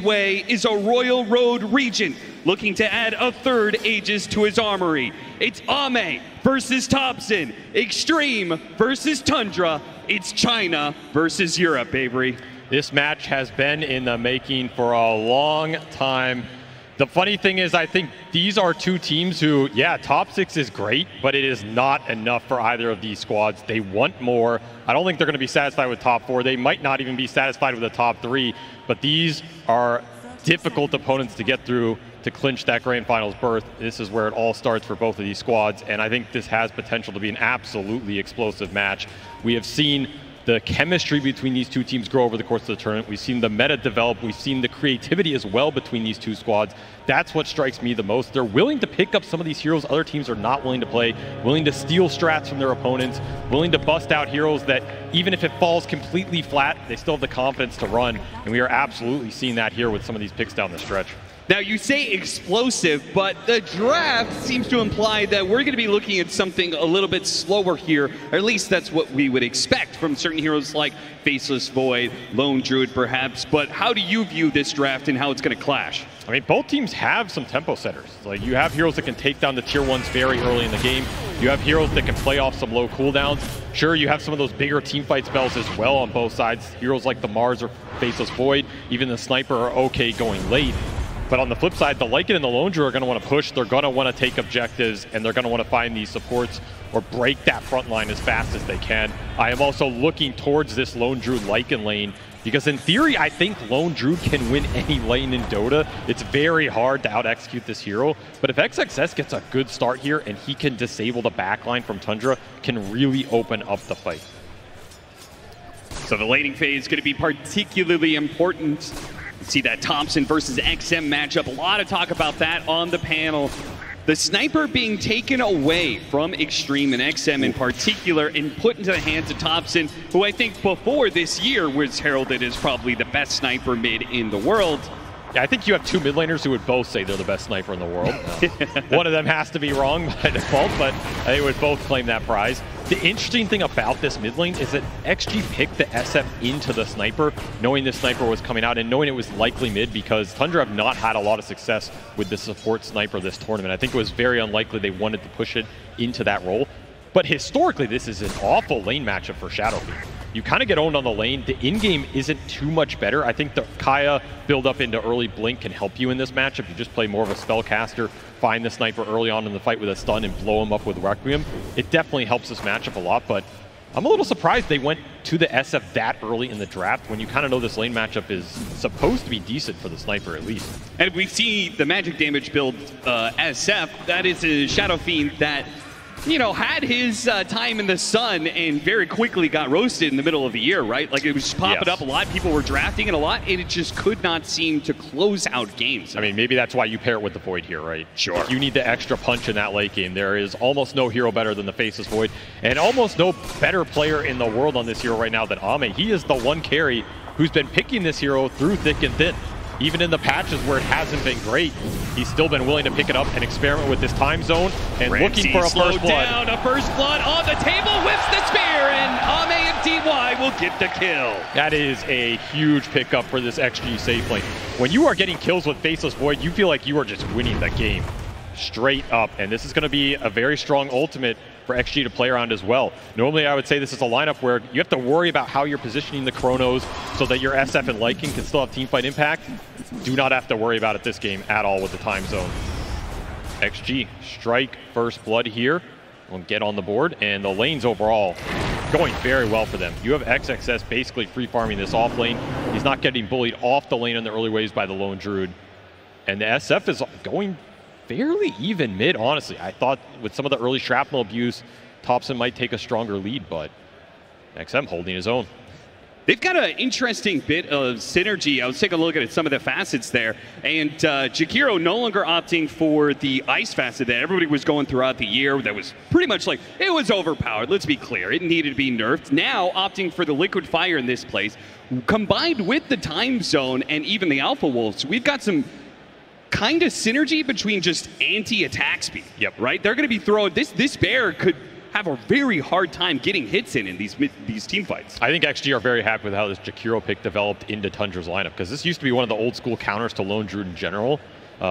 way is a Royal Road Regent looking to add a third Aegis to his armory. It's Ame versus Thompson, Xtreme versus Tundra. It's China versus Europe, Avery. This match has been in the making for a long time. The funny thing is, I think these are two teams who, yeah, top 6 is great, but it is not enough for either of these squads. They want more. I don't think they're going to be satisfied with top 4. They might not even be satisfied with the top 3, but these are difficult opponents to get through to clinch that grand finals berth. This is where it all starts for both of these squads, and I think this has potential to be an absolutely explosive match. We have seen the chemistry between these two teams grow over the course of the tournament. We've seen the meta develop. We've seen the creativity as well between these two squads. That's what strikes me the most. They're willing to pick up some of these heroes other teams are not willing to play, willing to steal strats from their opponents, willing to bust out heroes that even if it falls completely flat, they still have the confidence to run. And we are absolutely seeing that here with some of these picks down the stretch. Now, you say explosive, but the draft seems to imply that we're going to be looking at something a little bit slower here, or at least that's what we would expect from certain heroes like Faceless Void, Lone Druid perhaps, but how do you view this draft and how it's going to clash? I mean, both teams have some tempo setters. Like, you have heroes that can take down the tier 1s very early in the game. You have heroes that can play off some low cooldowns. Sure, you have some of those bigger teamfight spells as well on both sides. Heroes like the Mars or Faceless Void, even the Sniper are okay going late. But on the flip side, the Lycan and the Lone Druid are going to want to push, they're going to want to take objectives, and they're going to want to find these supports or break that front line as fast as they can. I am also looking towards this Lone Druid Lycan lane, because in theory, I think Lone Druid can win any lane in Dota. It's very hard to out-execute this hero, but if XXS gets a good start here and he can disable the backline from Tundra, can really open up the fight. So the laning phase is going to be particularly important. See that Thompson versus XM matchup. A lot of talk about that on the panel. The Sniper being taken away from Xtreme and XM in particular and put into the hands of Thompson, who I think before this year was heralded as probably the best sniper mid in the world. Yeah, I think you have two mid laners who would both say they're the best sniper in the world. One of them has to be wrong by default, but they would both claim that prize. The interesting thing about this mid lane is that XG picked the SF into the Sniper, knowing this Sniper was coming out and knowing it was likely mid, because Tundra have not had a lot of success with the support Sniper this tournament. I think it was very unlikely they wanted to push it into that role. But historically, this is an awful lane matchup for Shadowfiend. You kind of get owned on the lane. The in-game isn't too much better. I think the Kaya build up into early Blink can help you in this matchup. You just play more of a spellcaster, find the Sniper early on in the fight with a stun and blow him up with Requiem. It definitely helps this matchup a lot, but I'm a little surprised they went to the SF that early in the draft when you kind of know this lane matchup is supposed to be decent for the Sniper at least. And we see the magic damage build SF. That is a Shadowfiend that, you know, had his time in the sun and very quickly got roasted in the middle of the year, right? Like, it was just popping up a lot. People were drafting it a lot, and it just could not seem to close out games. I mean, maybe that's why you pair it with the Void here, right? Sure. If you need the extra punch in that late game. There is almost no hero better than the Faceless Void, and almost no better player in the world on this hero right now than Ame. He is the one carry who's been picking this hero through thick and thin. Even in the patches where it hasn't been great, he's still been willing to pick it up and experiment with this time zone and looking for a first blood. A first blood on the table, whips the spear, and Ame and DY will get the kill. That is a huge pickup for this XG safe lane. When you are getting kills with Faceless Void, you feel like you are just winning the game straight up, and this is going to be a very strong ultimate for XG to play around as well. Normally, I would say this is a lineup where you have to worry about how you're positioning the Chronos so that your SF and Lycan can still have teamfight impact. Do not have to worry about it this game at all with the time zone. XG strike first blood here. We'll get on the board, and the lanes overall going very well for them. You have XXS basically free farming this off lane. He's not getting bullied off the lane in the early waves by the Lone Druid. And the SF is going fairly even mid, honestly. I thought with some of the early shrapnel abuse, Thompson might take a stronger lead, but XM holding his own. They've got an interesting bit of synergy. I was taking a look at some of the facets there, and Jakiro no longer opting for the ice facet that everybody was going throughout the year. That was pretty much like, it was overpowered. Let's be clear. It needed to be nerfed. Now opting for the liquid fire in this place, combined with the time zone and even the Alpha Wolves, we've got some kind of synergy between just anti-attack speed. Yep. Right? They're going to be throwing this bear could have a very hard time getting hits in these team fights. I think XG are very happy with how this Jakiro pick developed into Tundra's lineup, because this used to be one of the old school counters to Lone Druid in general.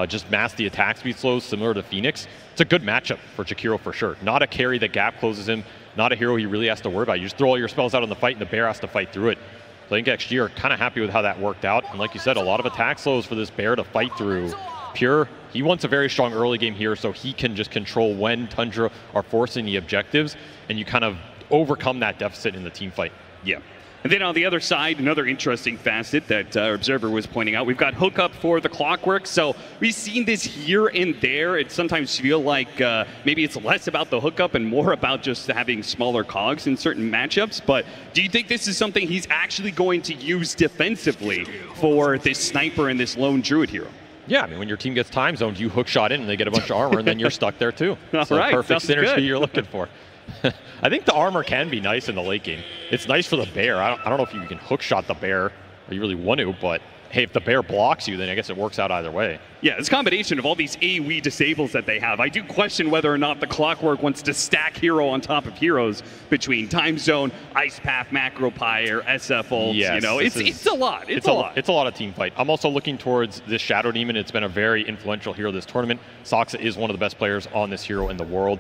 Just mask the attack speed slows similar to Phoenix. It's a good matchup for Jakiro for sure. Not a carry that gap closes him, not a hero he really has to worry about. You just throw all your spells out on the fight and the bear has to fight through it. So I think XG are kind of happy with how that worked out. And like you said, a lot of attack slows for this bear to fight through. Pure, he wants a very strong early game here so he can just control when Tundra are forcing the objectives, and you kind of overcome that deficit in the team fight. Yeah. And then on the other side, another interesting facet that our Observer was pointing out, we've got hookup for the Clockwork. So we've seen this here and there. It sometimes feels like maybe it's less about the hookup and more about just having smaller cogs in certain matchups. But do you think this is something he's actually going to use defensively for this sniper and this lone druid hero? Yeah, I mean, when your team gets time zoned, you hook shot in and they get a bunch of armor, and then you're stuck there too. So right, perfect synergy you're looking for. I think the armor can be nice in the late game. It's nice for the bear. I don't know if you can hook shot the bear, or you really want to, but hey, if the bear blocks you, then I guess it works out either way. Yeah, this combination of all these AoE disables that they have, I do question whether or not the Clockwork wants to stack hero on top of heroes between Time Zone, Ice Path, Macro Pyre, SF ults. Yes, you know, it's a lot. It's a lot. It's a lot of team fight. I'm also looking towards this Shadow Demon. It's been a very influential hero this tournament. Soxa is one of the best players on this hero in the world.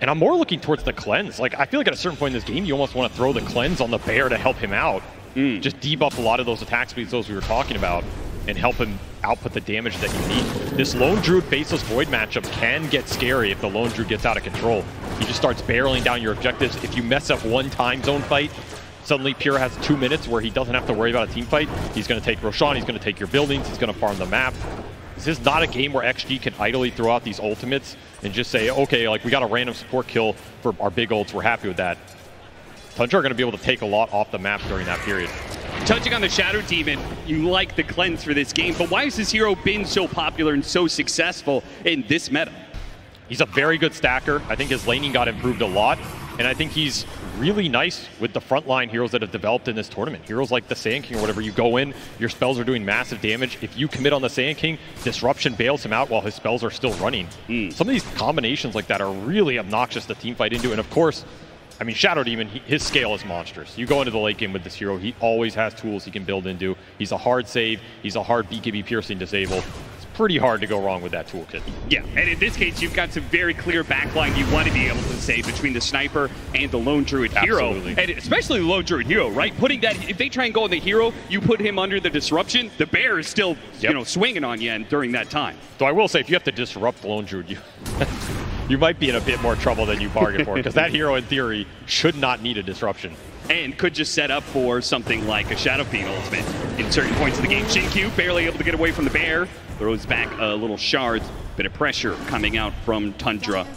And I'm more looking towards the cleanse. Like, I feel like at a certain point in this game, you almost want to throw the cleanse on the bear to help him out. Just debuff a lot of those attack speeds, those we were talking about, and help him output the damage that you need. This Lone Druid Faceless Void matchup can get scary if the Lone Druid gets out of control. He just starts barreling down your objectives. If you mess up one time zone fight, suddenly Pure has 2 minutes where he doesn't have to worry about a team fight. He's going to take Roshan, he's going to take your buildings, he's going to farm the map. This is not a game where XG can idly throw out these ultimates and just say, okay, like we got a random support kill for our big ults, we're happy with that. Tundra are going to be able to take a lot off the map during that period. Touching on the Shadow Demon, you like the cleanse for this game, but why has this hero been so popular and so successful in this meta? He's a very good stacker. I think his laning got improved a lot, and I think he's really nice with the frontline heroes that have developed in this tournament. Heroes like the Sand King or whatever, you go in, your spells are doing massive damage. If you commit on the Sand King, Disruption bails him out while his spells are still running. Some of these combinations like that are really obnoxious to team fight into, and of course, I mean, Shadow Demon, his scale is monstrous. You go into the late game with this hero, he always has tools he can build into. He's a hard save, he's a hard BKB piercing disable. It's pretty hard to go wrong with that toolkit. Yeah, and in this case, you've got some very clear backline you want to be able to save between the Sniper and the Lone Druid hero. Absolutely. And especially the Lone Druid hero, right? Putting that, if they try and go on the hero, you put him under the disruption, the bear is still, you know, swinging on you during that time. So I will say, if you have to disrupt the Lone Druid, you might be in a bit more trouble than you bargained for, because that hero, in theory, should not need a disruption. And could just set up for something like a Shadow Fiend ultimate in certain points of the game. Shinkyu barely able to get away from the bear, throws back a little shard, bit of pressure coming out from Tundra.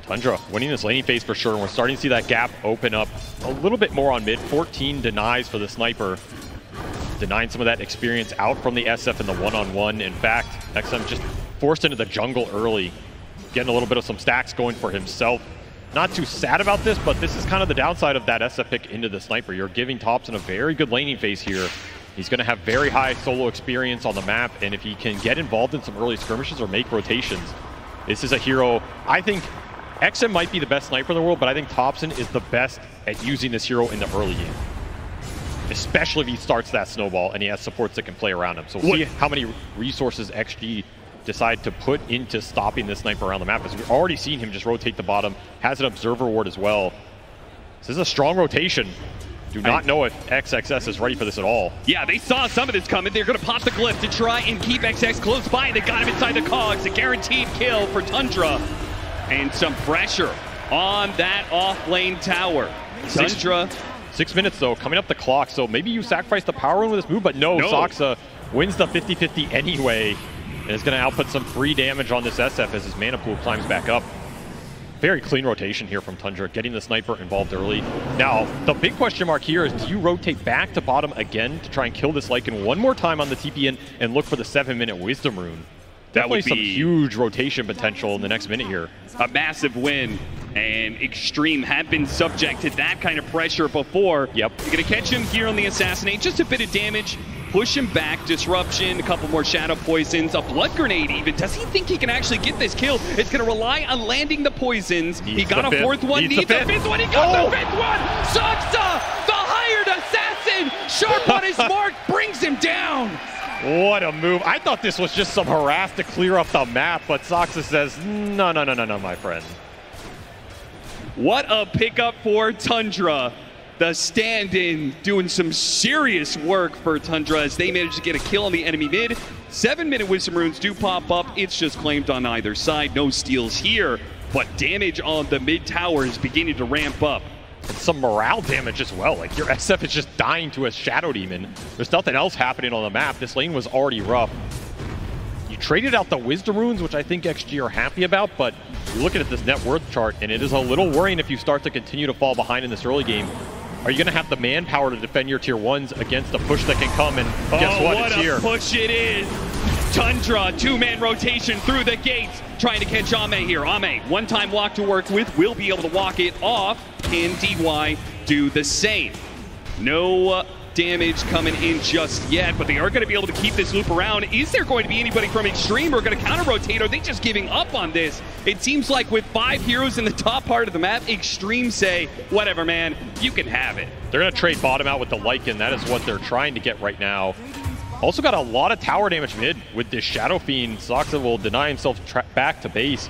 Tundra winning this laning phase for sure, and we're starting to see that gap open up a little bit more on mid. 14 denies for the Sniper, denying some of that experience out from the SF in the one-on-one. In fact, XM just forced into the jungle early, getting a little bit of some stacks going for himself. Not too sad about this, but this is kind of the downside of that SF pick into the Sniper. You're giving Thompson a very good laning phase here. He's going to have very high solo experience on the map, and if he can get involved in some early skirmishes or make rotations, this is a hero. I think XM might be the best sniper in the world, but I think Thompson is the best at using this hero in the early game, especially if he starts that snowball and he has supports that can play around him. So we'll see how many resources XG decide to put into stopping this sniper around the map, as we've already seen him just rotate the bottom, has an observer ward as well. This is a strong rotation. Do not know if XXS is ready for this at all. Yeah, they saw some of this coming. They're going to pop the glyph to try and keep XX close by. They got him inside the cogs. A guaranteed kill for Tundra. And some pressure on that off-lane tower. Tundra. 6 minutes, though, coming up the clock. So maybe you sacrifice the power rune with this move, but no. Soxa wins the 50-50 anyway. And is going to output some free damage on this SF as his mana pool climbs back up. Very clean rotation here from Tundra, getting the Sniper involved early. Now, the big question mark here is, do you rotate back to bottom again to try and kill this Lycan one more time on the TPN and look for the 7-minute Wisdom Rune? That would be some huge rotation potential in the next minute here. A massive win, and Xtreme had been subject to that kind of pressure before. Yep. You're going to catch him here on the Assassinate, just a bit of damage. push him back. Disruption, a couple more Shadow Poisons, a Blood Grenade even. Does he think he can actually get this kill? It's going to rely on landing the poisons. He got a fourth one, needs a fifth one. He got the fifth one! Saksa, the hired assassin, sharp on his mark, brings him down. What a move. I thought this was just some harass to clear up the map, but Saksa says, no, my friend. What a pickup for Tundra. The stand-in doing some serious work for Tundra as they manage to get a kill on the enemy mid. 7-minute Wisdom Runes do pop up. It's just claimed on either side. No steals here, but damage on the mid tower is beginning to ramp up. And some morale damage as well. Like, your SF is just dying to a Shadow Demon. There's nothing else happening on the map. This lane was already rough. You traded out the Wisdom Runes, which I think XG are happy about, but you're looking at this net worth chart, and it is a little worrying if you start to continue to fall behind in this early game. Are you going to have the manpower to defend your tier 1s against a push that can come, and guess what? It's here. What a push it is. Tundra, two-man rotation through the gates, trying to catch Ame here. Ame, one-time walk to work with, will be able to walk it off. Can DY do the same? No damage coming in just yet, but they are going to be able to keep this loop around. Is there going to be anybody from Xtreme who are going to counter-rotate? Are they just giving up on this? It seems like with 5 heroes in the top part of the map, Xtreme say, whatever, man, you can have it. They're going to trade bottom out with the Lycan. That is what they're trying to get right now. Also got a lot of tower damage mid with this Shadow Fiend. Saksa will deny himself back to base.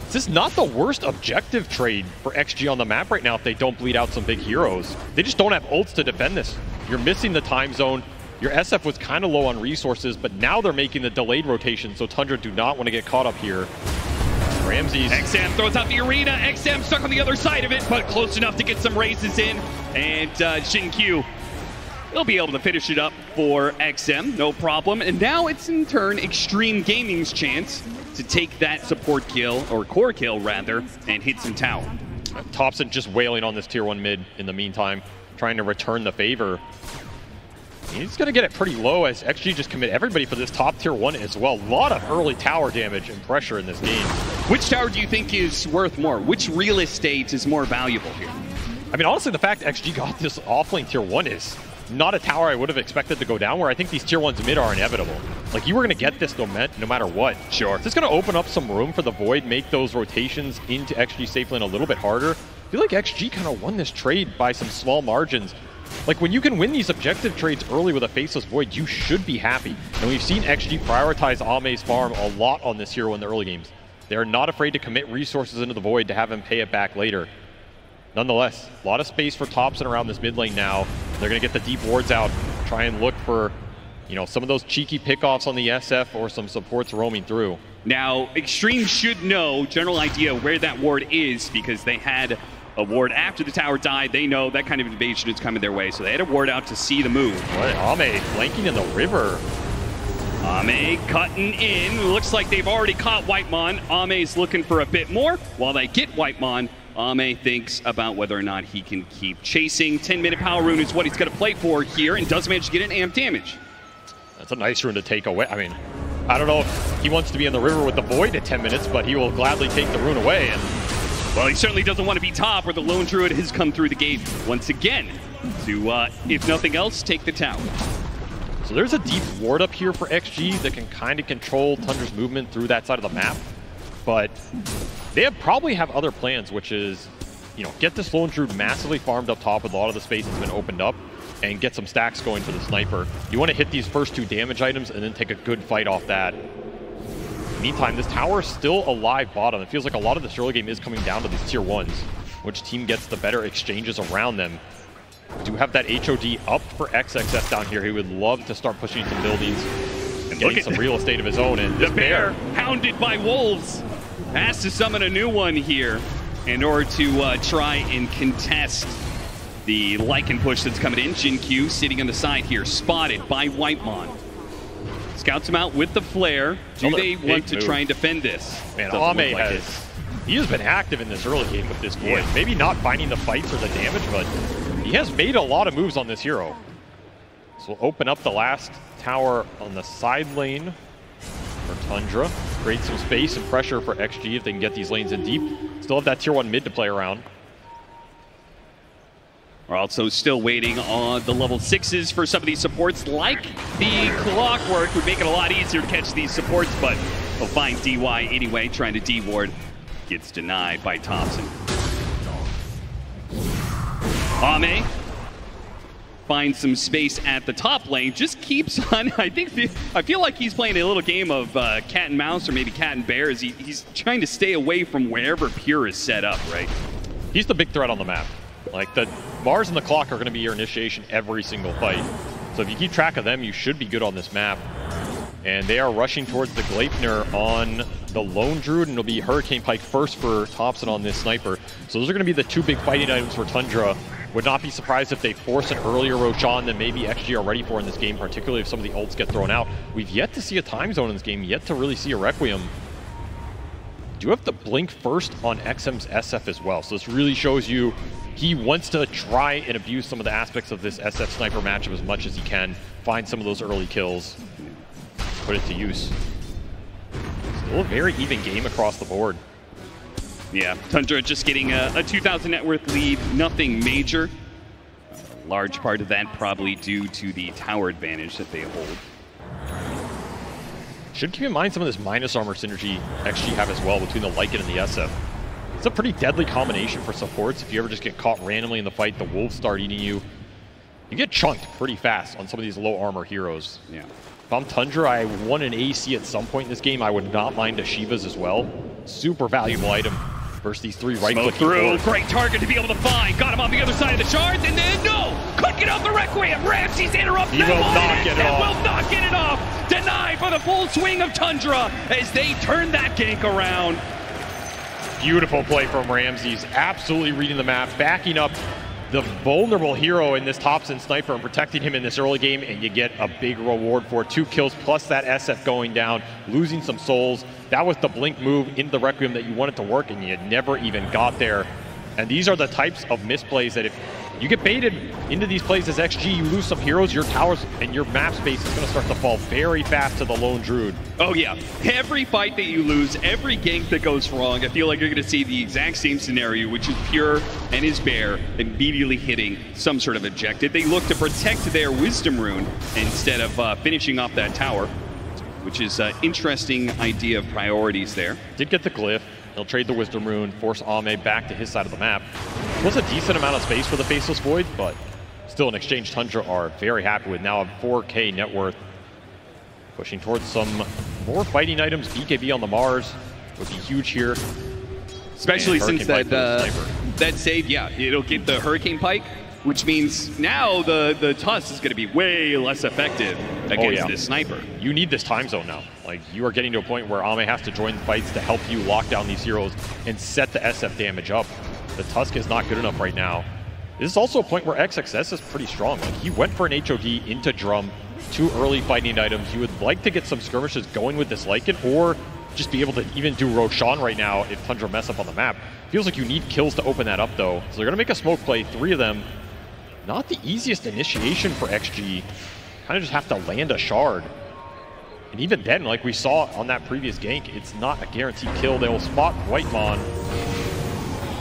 This is not the worst objective trade for XG on the map right now if they don't bleed out some big heroes. They just don't have ults to defend this. You're missing the time zone. Your SF was kind of low on resources, but now they're making the delayed rotation, so Tundra do not want to get caught up here. Ramses. XM throws out the arena. XM stuck on the other side of it, but close enough to get some raises in. And Xinkyu will be able to finish it up for XM, no problem. And now it's in turn Xtreme Gaming's chance to take that support kill, or core kill rather, and hit some tower. Thompson just wailing on this tier 1 mid in the meantime, trying to return the favor. He's going to get it pretty low as XG just commit everybody for this top tier 1 as well. A lot of early tower damage and pressure in this game. Which tower do you think is worth more? Which real estate is more valuable here? I mean, honestly, the fact XG got this offlane tier 1 is not a tower I would have expected to go down, where I think these tier 1s mid are inevitable. Like, you were going to get this no matter what. Sure. It's just going to open up some room for the Void, make those rotations into XG safe lane a little bit harder. I feel like XG kind of won this trade by some small margins. Like, when you can win these objective trades early with a Faceless Void, you should be happy. And we've seen XG prioritize Ame's farm a lot on this hero in the early games. They're not afraid to commit resources into the Void to have him pay it back later. Nonetheless, a lot of space for Thompson around this mid lane now. They're going to get the deep wards out, try and look for, you know, some of those cheeky pickoffs on the SF or some supports roaming through. Now, Xtreme should know, general idea, where that ward is, because they had a ward after the tower died. They know that kind of invasion is coming their way, so they had a ward out to see the move. Ame flanking in the river. Ame cutting in. Looks like they've already caught Whitemon. Ame's looking for a bit more. While they get Whitemon, Ame thinks about whether or not he can keep chasing. 10-minute power rune is what he's going to play for here, and does manage to get an amp damage. That's a nice rune to take away. I mean, I don't know if he wants to be in the river with the Void at 10 minutes, but he will gladly take the rune away. And well, he certainly doesn't want to be top, where the Lone Druid has come through the gate once again to, if nothing else, take the tower. So there's a deep ward up here for XG that can kind of control Tundra's movement through that side of the map. But they probably have other plans, which is, you know, get this Lone Druid massively farmed up top with a lot of the space that's been opened up, and get some stacks going for the sniper. You want to hit these first 2 damage items and then take a good fight off that. Meantime, this tower is still alive bottom. It feels like a lot of this early game is coming down to these tier 1s. Which team gets the better exchanges around them. Do have that HOD up for XXF down here. He would love to start pushing some buildings and getting some real estate of his own. And the bear, hounded by wolves, has to summon a new one here in order to try and contest the Lycan push that's coming in. Xinkyu sitting on the side here, spotted by Whitemon. Scouts him out with the flare. Do they want to try and defend this? Man, Ame he has been active in this early game with this Void. Yeah. Maybe not finding the fights or the damage, but he has made a lot of moves on this hero. So we'll open up the last tower on the side lane for Tundra. Create some space and pressure for XG if they can get these lanes in deep. Still have that tier 1 mid to play around. We're also still waiting on the level 6s for some of these supports, like the Clockwork would make it a lot easier to catch these supports, but they'll find DY anyway, trying to D-ward. Gets denied by Thompson. Ame finds some space at the top lane, just keeps on, I feel like he's playing a little game of cat and mouse or maybe cat and bear as he's trying to stay away from wherever Pure is set up, right? He's the big threat on the map. Like, the Mars and the Clock are going to be your initiation every single fight. So if you keep track of them, you should be good on this map. And they are rushing towards the Gleipnir on the Lone Druid, and it'll be Hurricane Pike first for Thompson on this sniper. So those are going to be the two big fighting items for Tundra. Would not be surprised if they force an earlier Roshan than maybe XG are ready for in this game, particularly if some of the ults get thrown out. We've yet to see a time zone in this game, yet to really see a Requiem. Do have the blink first on XM's SF as well, so this really shows you he wants to try and abuse some of the aspects of this SF sniper matchup as much as he can, find some of those early kills, put it to use. Still a very even game across the board. Yeah, Tundra just getting a 2,000 net worth lead, nothing major. A large part of that probably due to the tower advantage that they hold. Should keep in mind some of this minus armor synergy XG have as well between the Lycan and the SF. It's a pretty deadly combination for supports. If you ever just get caught randomly in the fight, the wolves start eating you. You get chunked pretty fast on some of these low armor heroes. Yeah. If I'm Tundra, I won an AC at some point in this game. I would not mind a Shiva's as well. Super valuable item versus these three right-click through. Great target to be able to find. Got him on the other side of the shards, and then no! Couldn't get off the Requiem. Ramsey's interrupted. He will not get it off. Will not get it off. Denied for the full swing of Tundra as they turn that gank around. Beautiful play from Ramses. Absolutely reading the map, backing up the vulnerable hero in this Thompson sniper and protecting him in this early game, and you get a big reward for 2 kills plus that SF going down, losing some souls. That was the blink move into the Requiem that you wanted to work, and you never even got there. And these are the types of misplays that if you get baited into these plays as XG, you lose some heroes, your towers and your map space is going to start to fall very fast to the Lone Druid. Oh yeah, every fight that you lose, every gank that goes wrong, I feel like you're going to see the exact same scenario, which is Pure and his bear immediately hitting some sort of objective. They look to protect their Wisdom Rune instead of finishing off that tower, which is an interesting idea of priorities there. Did get the glyph. He'll trade the Wisdom Rune, force Ame back to his side of the map. It was a decent amount of space for the Faceless Void, but still an exchange Tundra are very happy with. Now a 4K net worth. Pushing towards some more fighting items. BKB on the Mars would be huge here. Especially since that save, yeah, it'll get the Hurricane Pike, which means now the Tusk is going to be way less effective against this sniper. You need this time zone now. Like, you are getting to a point where Ame has to join the fights to help you lock down these heroes and set the SF damage up. The Tusk is not good enough right now. This is also a point where XXS is pretty strong. Like, he went for an HOD into Drum, 2 early fighting items. You would like to get some skirmishes going with this Lycan, or just be able to even do Roshan right now if Tundra mess up on the map. Feels like you need kills to open that up, though. So they're going to make a smoke play, 3 of them. Not the easiest initiation for XG. Kind of just have to land a shard. And even then, like we saw on that previous gank, it's not a guaranteed kill. They will spot Whitemon.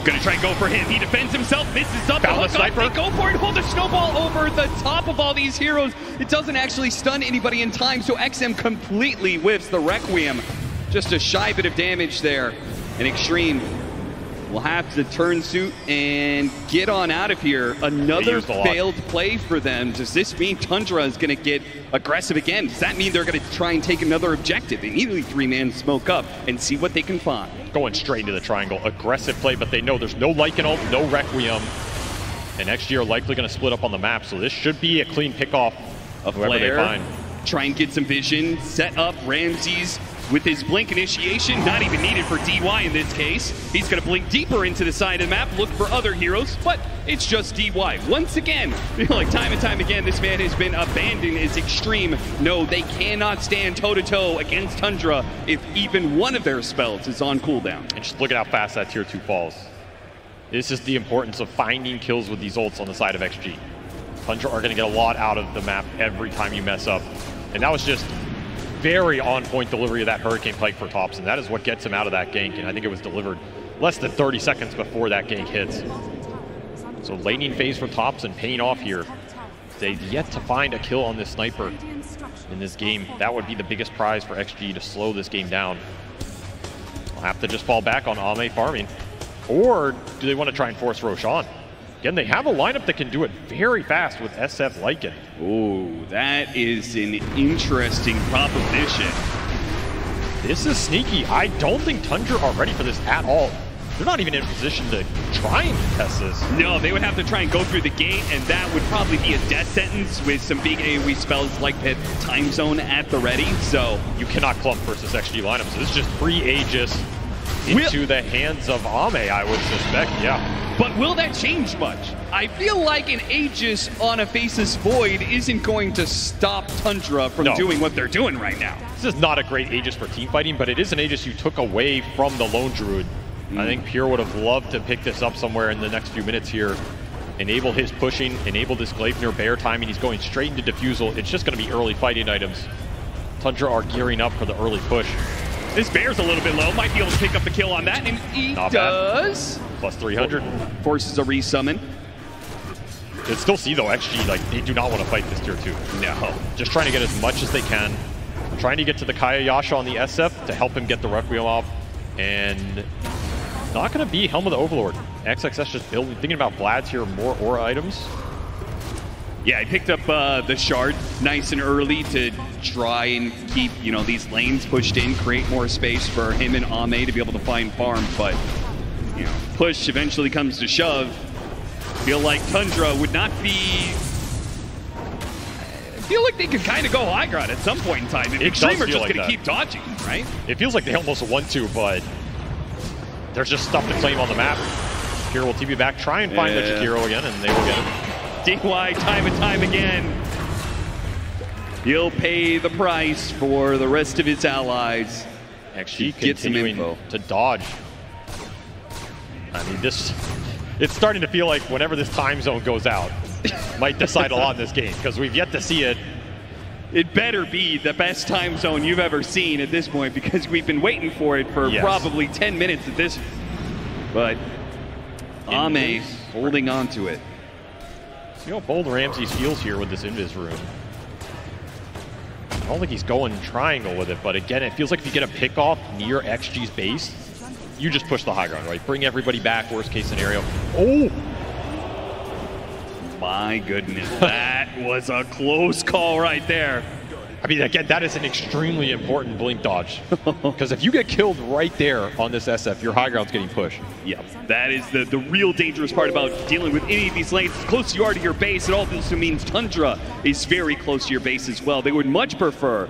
Gonna try and go for him. He defends himself, misses up. Found the sniper. They go for it, hold the snowball over the top of all these heroes. It doesn't actually stun anybody in time, so XM completely whiffs the Requiem. Just a shy bit of damage there. And Xtreme will have to turn suit and get on out of here. Another failed play for them. Does this mean Tundra is going to get aggressive again? Does that mean they're going to try and take another objective? They immediately 3-man smoke up and see what they can find. Going straight into the triangle. Aggressive play, but they know there's no Lycan ult, no Requiem. And XG are likely going to split up on the map, so this should be a clean pickoff of whoever they find. Try and get some vision, set up Ramses with his blink initiation, not even needed for DY in this case. He's going to blink deeper into the side of the map, look for other heroes, but it's just DY. Once again, like time and time again, this man has been abandoned as Xtreme. No, they cannot stand toe-to-toe against Tundra if even one of their spells is on cooldown. And just look at how fast that tier 2 falls. This is the importance of finding kills with these ults on the side of XG. Tundra are going to get a lot out of the map every time you mess up. And that was just very on-point delivery of that Hurricane Pike for Thompson. That is what gets him out of that gank, and I think it was delivered less than 30 seconds before that gank hits. So laning phase for Thompson paying off here. They've yet to find a kill on this sniper in this game. That would be the biggest prize for XG to slow this game down. They'll have to just fall back on Ame farming. Or do they want to try and force Roshan? Again, they have a lineup that can do it very fast with SF Lycan. Oh, that is an interesting proposition. This is sneaky. I don't think Tundra are ready for this at all. They're not even in a position to try and test this. No, they would have to try and go through the gate, and that would probably be a death sentence with some big AoE spells like that time zone at the ready. So you cannot clump versus XG lineup. So this is just free Aegis into the hands of Ame, I would suspect, yeah. But will that change much? I feel like an Aegis on a Faceless Void isn't going to stop Tundra from doing what they're doing right now. This is not a great Aegis for team fighting, but it is an Aegis you took away from the Lone Druid. I think Pure would have loved to pick this up somewhere in the next few minutes here. Enable his pushing, enable this Gleipnir Bear timing. He's going straight into Diffusal. It's just going to be early fighting items. Tundra are gearing up for the early push. This Bear's a little bit low. Might be able to pick up the kill on that, and he does. Plus 300. Forces a resummon. You can still see, though, XG, like, they do not want to fight this tier 2. No. Just trying to get as much as they can. Trying to get to the Kayayasha on the SF to help him get the Requiem off. And not going to be Helm of the Overlord. XXS just building, thinking about Vlad's here, more aura items. Yeah, I picked up the Shard nice and early to try and keep, you know, these lanes pushed in, create more space for him and Ame to be able to find farm. But, you know, push eventually comes to shove. Feel like Tundra would not be... I feel like they could kind of go high ground at some point in time. And Xtreme are just going to keep dodging, right? It feels like they almost want to, but there's just stuff to claim on the map. Pure will TP back, try and find the Jakiro again, and they will get him. DY time and time again. He'll pay the price for the rest of his allies. Actually, continuing to dodge. I mean, it's starting to feel like whenever this time zone goes out, might decide a lot in this game, because we've yet to see it. It better be the best time zone you've ever seen at this point, because we've been waiting for it for probably 10 minutes at this. But Ame holding on to it. See how bold Ramses feels here with this Invis rune. I don't think he's going triangle with it, but again, it feels like if you get a pick off near XG's base, you just push the high ground, right? Bring everybody back, worst case scenario. Oh! My goodness, that was a close call right there. I mean, again, that is an extremely important blink dodge. Because if you get killed right there on this SF, your high ground's getting pushed. Yeah, that is the real dangerous part about dealing with any of these lanes. As close you are to your base, it also means Tundra is very close to your base as well. They would much prefer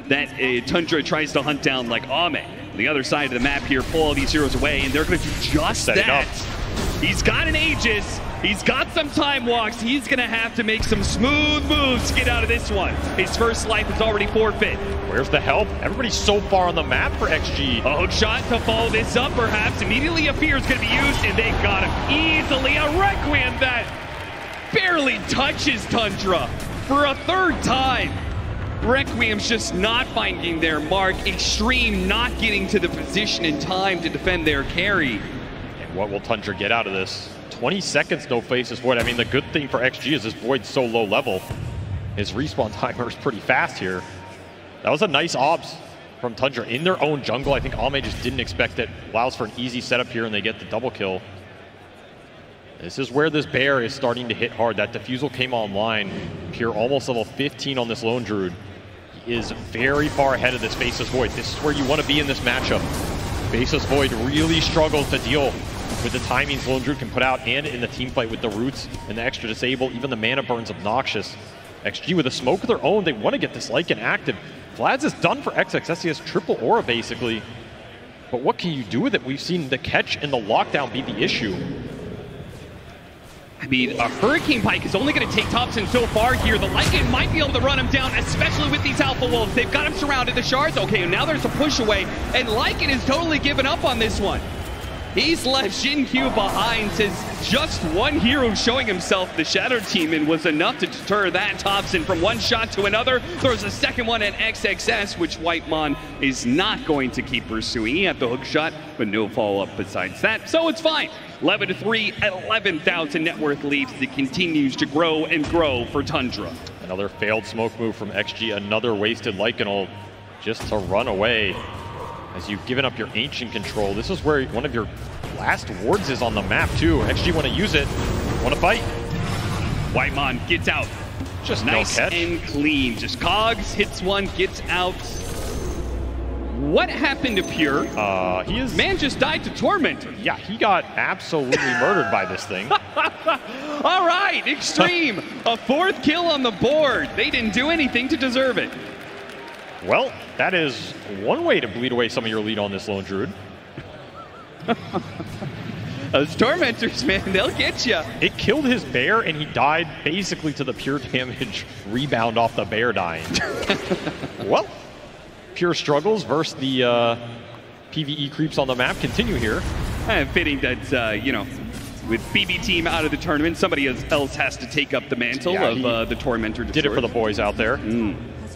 that Tundra tries to hunt down like Ame. On the other side of the map here, pull all these heroes away, and they're going to do just that. He's got an Aegis. He's got some time walks. He's going to have to make some smooth moves to get out of this one. His first life is already forfeit. Where's the help? Everybody's so far on the map for XG. A hook shot to follow this up, perhaps. Immediately a fear is going to be used, and they've got him easily. A Requiem that barely touches Tundra for a third time. Requiem's just not finding their mark. Xtreme not getting to the position in time to defend their carry. And what will Tundra get out of this? 20 seconds, no Faceless Void. I mean, the good thing for XG is this Void's so low level. His respawn timer is pretty fast here. That was a nice obs from Tundra in their own jungle. I think Ame just didn't expect it. Allows for an easy setup here, and they get the double kill. This is where this Bear is starting to hit hard. That Diffusal came online. Pure almost level 15 on this Lone Druid. He is very far ahead of this Faceless Void. This is where you want to be in this matchup. Faceless Void really struggles to deal with the timings Lone Druid can put out, and in the team fight with the roots and the extra disable, even the mana burn's obnoxious. XG with a smoke of their own, they want to get this Lycan active. Vlad's is done for XXS, he has triple aura basically. But what can you do with it? We've seen the catch and the lockdown be the issue. I mean, a Hurricane Pike is only going to take Thompson so far here. The Lycan might be able to run him down, especially with these Alpha Wolves. They've got him surrounded. The Shards, okay, now there's a push away, and Lycan is totally given up on this one. He's left Xin-Q behind, says just one hero showing himself, the Shadow Team, and was enough to deter that. Thompson from one shot to another, throws a second one at XXS, which Whitemon is not going to keep pursuing. He had the hook shot, but no follow-up besides that, so it's fine. 11-3 at 11,000 net worth leads that continues to grow and grow for Tundra. Another failed smoke move from XG, another wasted Lycanol just to run away. As you've given up your ancient control, this is where one of your last wards is on the map too. XG want to use it, want to fight. Whitemon gets out. Just nice no catch. And clean. Just Cogs, hits one, gets out. What happened to Pure? Man just died to Tormentor. Yeah, he got absolutely murdered by this thing. All right, Xtreme, a 4th kill on the board. They didn't do anything to deserve it. Well, that is one way to bleed away some of your lead on this Lone Druid. Those Tormentors, man, they'll get you. It killed his bear, and he died basically to the pure damage rebound off the bear dying. Well, Pure struggles versus the PvE creeps on the map continue here. Fitting that, you know, with BB Team out of the tournament, somebody else has to take up the mantle of the Tormentor. Did it for the boys out there.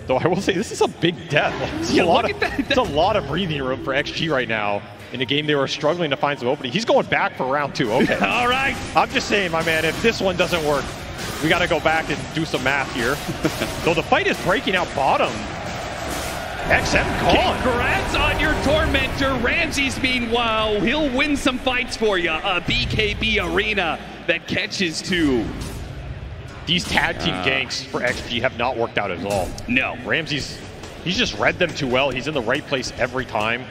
Though I will say, this is a big death. It's a lot of breathing room for XG right now in a game they were struggling to find some opening. He's going back for round 2. Okay. All right. I'm just saying, my man, if this one doesn't work, we got to go back and do some math here. Though the fight is breaking out bottom. XM gone. Congrats on your Tormentor. Ramses, meanwhile, he'll win some fights for you. A BKB arena that catches 2. These tag team ganks for XG have not worked out at all. No. Ramses, he's just read them too well. He's in the right place every time.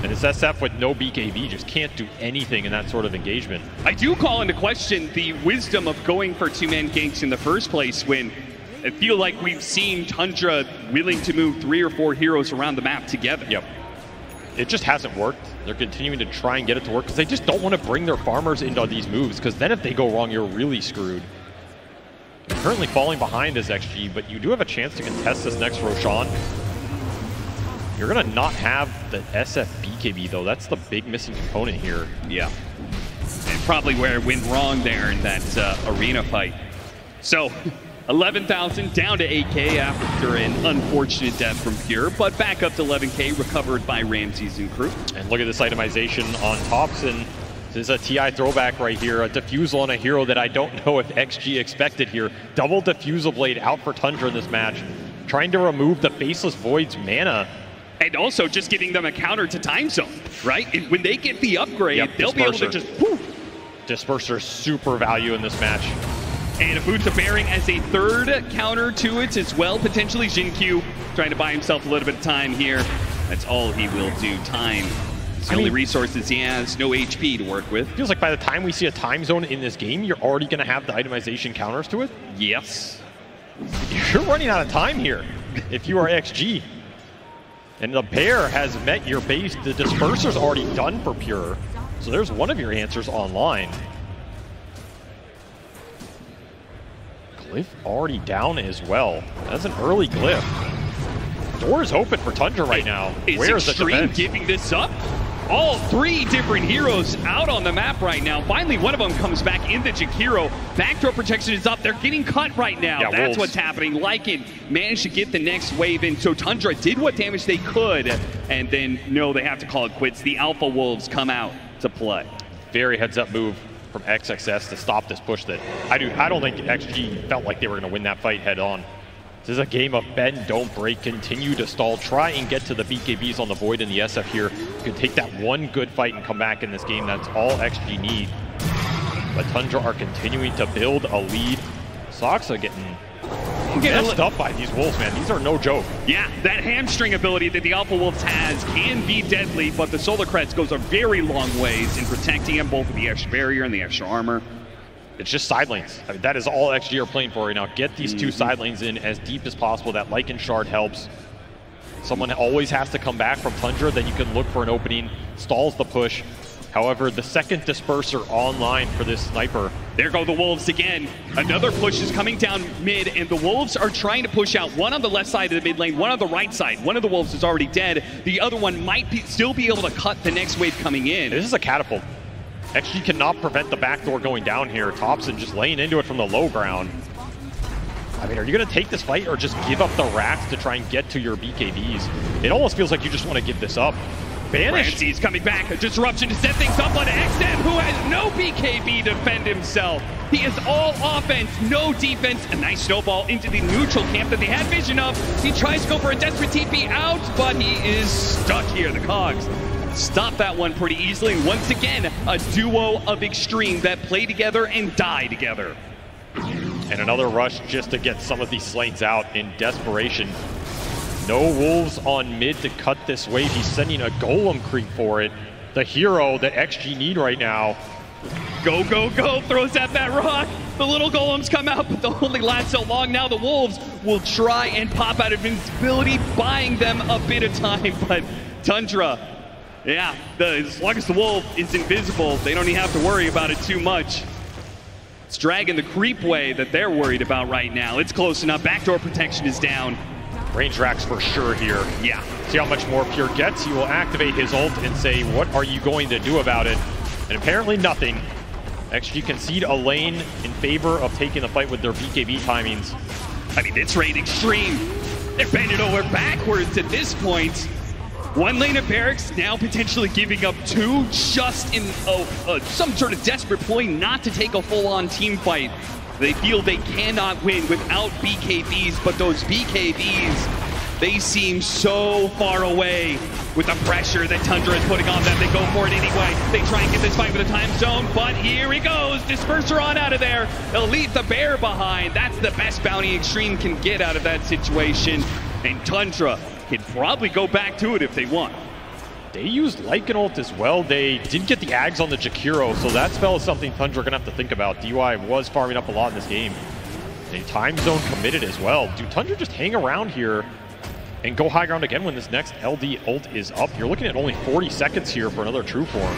And this SF with no BKB just can't do anything in that sort of engagement. I do call into question the wisdom of going for 2-man ganks in the first place when I feel like we've seen Tundra willing to move 3 or 4 heroes around the map together. Yep. It just hasn't worked. They're continuing to try and get it to work because they just don't want to bring their farmers into these moves, because then if they go wrong, you're really screwed. You're currently falling behind as XG, but you do have a chance to contest this next Roshan. You're going to not have the SF BKB, though. That's the big missing component here. Yeah. And probably where it went wrong there in that arena fight. So, 11,000 down to 8K after an unfortunate death from Pure, but back up to 11K, recovered by Ramses and crew. And look at this itemization on Thompson. This is a TI throwback right here, a defusal on a hero that I don't know if XG expected here. Double defusal blade out for Tundra in this match, trying to remove the Faceless Void's mana. And also just giving them a counter to Time Zone, right? When they get the upgrade, they'll be able to just whoo. Disperser, super value in this match. And a boot to Bearing as a 3rd counter to it as well, potentially. Xin-Q trying to buy himself a little bit of time here. That's all he will do, time. It's the only resources he has, no HP to work with. Feels like by the time we see a time zone in this game, you're already going to have the itemization counters to it. Yes. You're running out of time here if you are XG. And the bear has met your base. The disperser's already done for Pure. So there's one of your answers online. Glyph already down as well. That's an early Glyph. Door is open for Tundra right now. Where's the defense? Giving this up? All 3 different heroes out on the map right now. Finally, one of them comes back into Jakiro. Backdoor protection is up. They're getting cut right now. Yeah, that's Wolves. what's happening. Lycan managed to get the next wave in. So Tundra did what damage they could. And then, no, they have to call it quits. The Alpha Wolves come out to play. Very heads-up move from XXS to stop this push that I don't think XG felt like they were going to win that fight head-on. This is a game of bend, don't break, continue to stall, try and get to the BKBs on the Void and the SF here. You can take that one good fight and come back in this game. That's all XG need. But Tundra are continuing to build a lead. Soxa getting messed up by these Wolves, man. These are no joke. Yeah, that hamstring ability that the Alpha Wolves has can be deadly, but the Solar Crest goes a very long ways in protecting him, both with the extra barrier and the extra armor. It's just side lanes. I mean, that is all XG are playing for right now. Get these 2 side lanes in as deep as possible. That Lycan Shard helps. Someone always has to come back from Tundra, then you can look for an opening, stalls the push. However, the second disperser online for this sniper. There go the Wolves again. Another push is coming down mid, and the Wolves are trying to push out. One on the left side of the mid lane, one on the right side. One of the Wolves is already dead. The other one might still be able to cut the next wave coming in. This is a catapult. XG cannot prevent the backdoor going down here. Thompson just laying into it from the low ground. I mean, are you going to take this fight or just give up the racks to try and get to your BKBs? It almost feels like you just want to give this up. Banished. Ramsey's coming back. A disruption to set things up on XM, who has no BKB to defend himself. He is all offense, no defense. A nice snowball into the neutral camp that they had vision of. He tries to go for a desperate TP out, but he is stuck here. The Cogs stop that one pretty easily. Once again, a duo of Xtreme that play together and die together. And another rush just to get some of these lanes out in desperation. No Wolves on mid to cut this wave. He's sending a Golem creep for it. The hero that XG need right now. Go, go, go, throws at that rock. The little Golems come out, but they'll only last so long. Now the Wolves will try and pop out of invincibility, buying them a bit of time. But Tundra, yeah, as long as the Wolf is invisible, they don't even have to worry about it too much. It's dragging the creep way that they're worried about right now. It's close enough. Backdoor protection is down. Range racks for sure here. Yeah. See how much more Pure gets. He will activate his ult and say, what are you going to do about it? And apparently nothing. XG concede a lane in favor of taking the fight with their BKB timings. I mean, it's raid Xtreme. They're bending over backwards at this point. One lane of barracks now potentially giving up two just in some sort of desperate ploy not to take a full-on team fight. They feel they cannot win without BKBs, but those BKBs, they seem so far away with the pressure that Tundra is putting on them. They go for it anyway. They try and get this fight with a time zone, but here he goes. Disperser on out of there. They'll leave the bear behind. That's the best bounty Xtreme can get out of that situation. And Tundra can probably go back to it if they want. They used Lycan ult as well. They did get the Ags on the Jakiro, so that spell is something Tundra are going to have to think about. DY was farming up a lot in this game. They time zone committed as well. Do Tundra just hang around here and go high ground again when this next LD ult is up? You're looking at only 40 seconds here for another true form.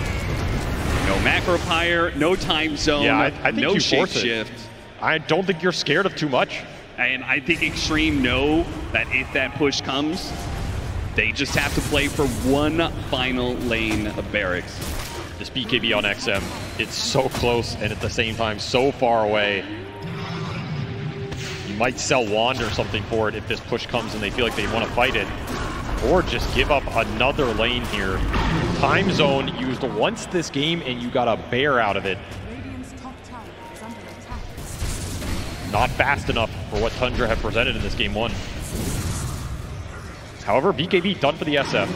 No macro pyre, no time zone, yeah, I think no you shape force shift. I don't think you're scared of too much. And I think Xtreme know that if that push comes, they just have to play for one final lane of barracks. This BKB on XM, it's so close and at the same time so far away. You might sell Wand or something for it if this push comes and they feel like they want to fight it. Or just give up another lane here. Time zone used once this game and you got a bear out of it. Not fast enough for what Tundra have presented in this game one. However, BKB done for the SF.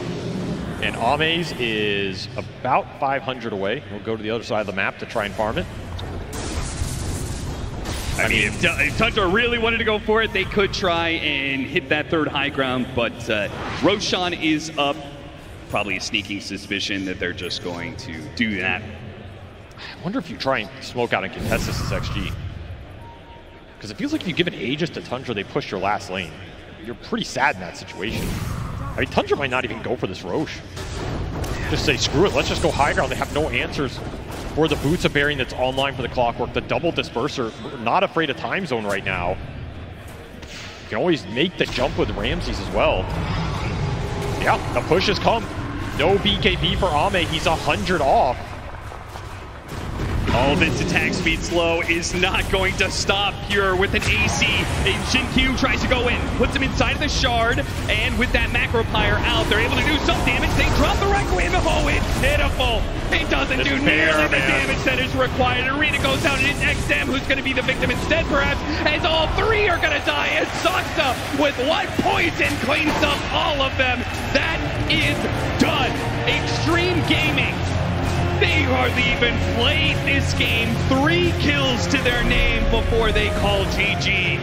And Ames is about 500 away. We'll go to the other side of the map to try and farm it. I mean, if Tundra really wanted to go for it, they could try and hit that third high ground, but Roshan is up. Probably a sneaking suspicion that they're just going to do that. I wonder if you try and smoke out and contest this as XG. Because it feels like if you give an Aegis to Tundra, they push your last lane. You're pretty sad in that situation. I mean, Tundra might not even go for this Roche. Just say, screw it, let's just go high ground. They have no answers for the Boots of Bearing that's online for the Clockwork. The double Disperser, we're not afraid of time zone right now. You can always make the jump with Ramses as well. Yeah, the push has come. No BKB for Ame, he's 100 off. All this attack speed slow is not going to stop Pure with an AC. Shin-Q tries to go in, puts him inside of the shard, and with that macro pyre out, they're able to do some damage. They drop the Requiem. Oh, it's pitiful. It doesn't do nearly the damage that is required. Arena goes down, and it's XM who's going to be the victim instead, perhaps, as all three are going to die, as Sakta with one poison cleans up all of them. That is done. Xtreme Gaming. They hardly even played this game. 3 kills to their name before they call GG.